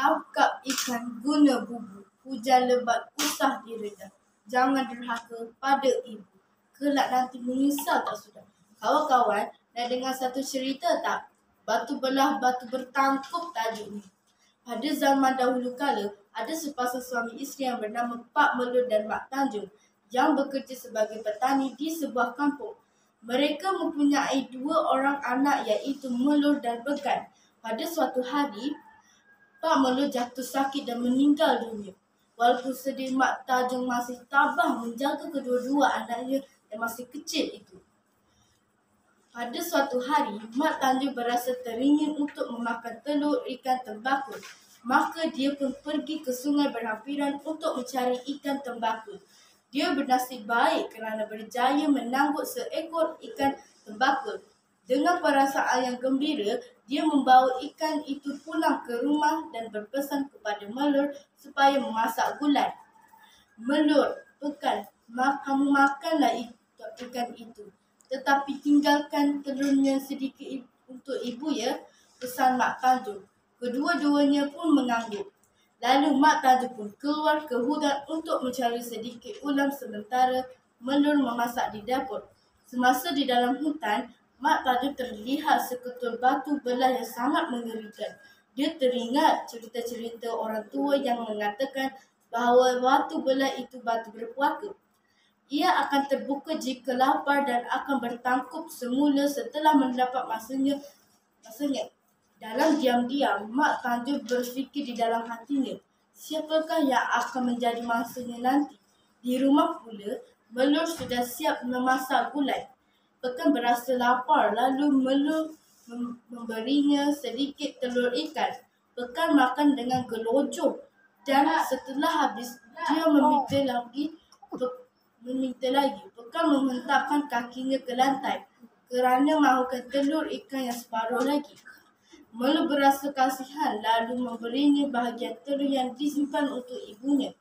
Tangkap ikan guna bubu, hujan lebat usah direda. Jangan derhaka pada ibu, kelak nanti menyesal tak sudah. Kawan-kawan, nak dengar satu cerita tak? Batu belah, batu bertangkup tajuknya. Pada zaman dahulu kala, ada sepasang suami isteri yang bernama Pak Melur dan Mak Tanjung yang bekerja sebagai petani di sebuah kampung. Mereka mempunyai 2 orang anak iaitu Melur dan Began. Pada suatu hari, Pak Melur jatuh sakit dan meninggal dunia. Walaupun sedih, Mak Tanjung masih tabah menjaga kedua-dua anaknya yang masih kecil itu. Pada suatu hari, Mak Tanjung berasa teringin untuk memakan telur ikan tembakau. Maka dia pun pergi ke sungai berhampiran untuk mencari ikan tembakau. Dia bernasib baik kerana berjaya menangkap seekor ikan tembakau. Dengan perasaan yang gembira, dia membawa ikan itu pulang ke rumah dan berpesan kepada Melur supaya memasak gulai. Melur, Began, kamu makanlah ikan itu. Tetapi tinggalkan telurnya sedikit untuk ibu ya, pesan Mak Tanjung. Kedua-duanya pun mengangguk. Lalu Mak Tanjung pun keluar ke hutan untuk mencari sedikit ulam sementara Melur memasak di dapur. Semasa di dalam hutan, Mak Tanjung terlihat seketul batu belah yang sangat mengerikan. Dia teringat cerita-cerita orang tua yang mengatakan bahawa batu belah itu batu berpuaka. Ia akan terbuka jika lapar dan akan bertangkup semula setelah mendapat masanya. Dalam diam-diam, Mak Tanjung berfikir di dalam hatinya, siapakah yang akan menjadi masanya nanti? Di rumah pula, Melur sudah siap memasak gulai. Began berasa lapar, lalu Melur memberinya sedikit telur ikan. Began makan dengan gelojoh dan setelah habis, dia meminta lagi. Began menghentakkan kakinya ke lantai kerana mahukan telur ikan yang separuh lagi. Melur berasa kasihan lalu memberinya bahagian telur yang disimpan untuk ibunya.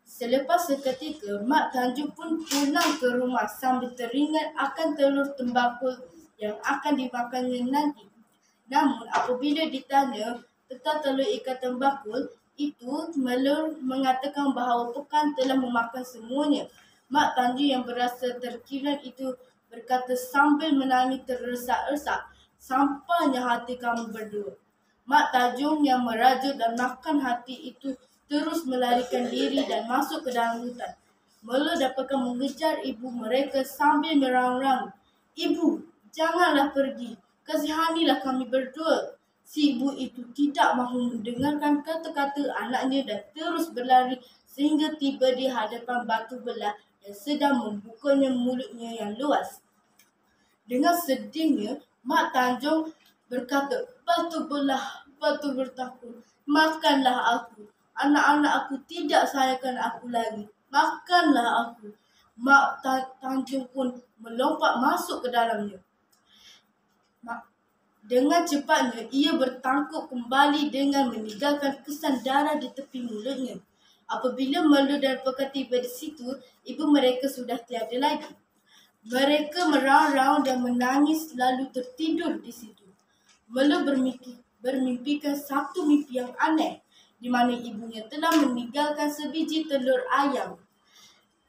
Selepas seketika, Mak Tanjung pun pulang ke rumah sambil teringat akan telur tembakau yang akan dimakannya nanti. Namun apabila ditanya tentang telur ikan tembakau itu, Melur mengatakan bahawa Began telah memakan semuanya. Mak Tanjung yang berasa terkiran itu berkata sambil menangis terdesak-desak, "Sampainya hati kamu berdua." Mak Tanjung yang merajuk dan makan hati itu terus melarikan diri dan masuk ke dalam hutan. Melur dapatkan mengejar ibu mereka sambil meraung-raung, "Ibu, janganlah pergi. Kasihanilah kami berdua." Si ibu itu tidak mahu mendengarkan kata-kata anaknya dan terus berlari sehingga tiba di hadapan batu belah yang sedang membukanya mulutnya yang luas. Dengan sedihnya, Mak Tanjung berkata, "Batu belah, batu bertakun, makanlah aku. Anak-anak aku tidak sayangkan aku lagi. Makanlah aku." Mak Tanjung pun melompat masuk ke dalamnya. Dengan cepatnya, ia bertangkup kembali dengan meninggalkan kesan darah di tepi mulutnya. Apabila Melur dan Began tiba di situ, ibu mereka sudah tiada lagi. Mereka meraung-raung dan menangis lalu tertidur di situ. Melur bermimpikan satu mimpi yang aneh, di mana ibunya telah meninggalkan sebiji telur ayam.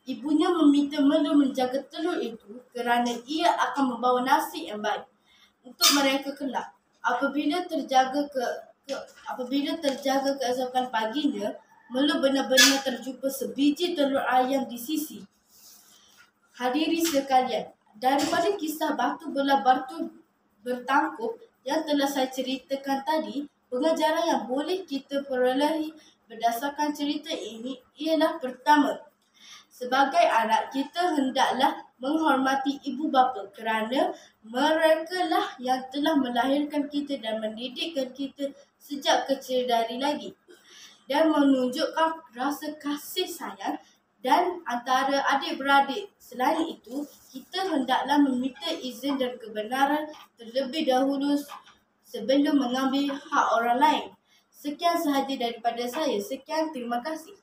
Ibunya meminta Melur menjaga telur itu kerana ia akan membawa nasib yang baik untuk mereka kelak. Apabila terjaga keesokan paginya, Melur benar-benar terjumpa sebiji telur ayam di sisi. Hadiri sekalian, daripada kisah batu belah batu bertangkup yang telah saya ceritakan tadi, pengajaran yang boleh kita perolehi berdasarkan cerita ini ialah pertama, sebagai anak kita hendaklah menghormati ibu bapa kerana merekalah yang telah melahirkan kita dan mendidikkan kita sejak kecil dari lagi dan menunjukkan rasa kasih sayang dan antara adik-beradik. Selain itu, kita hendaklah meminta izin dan kebenaran terlebih dahulu sebelum mengambil hak orang lain. Sekian sahaja daripada saya. Sekian, terima kasih.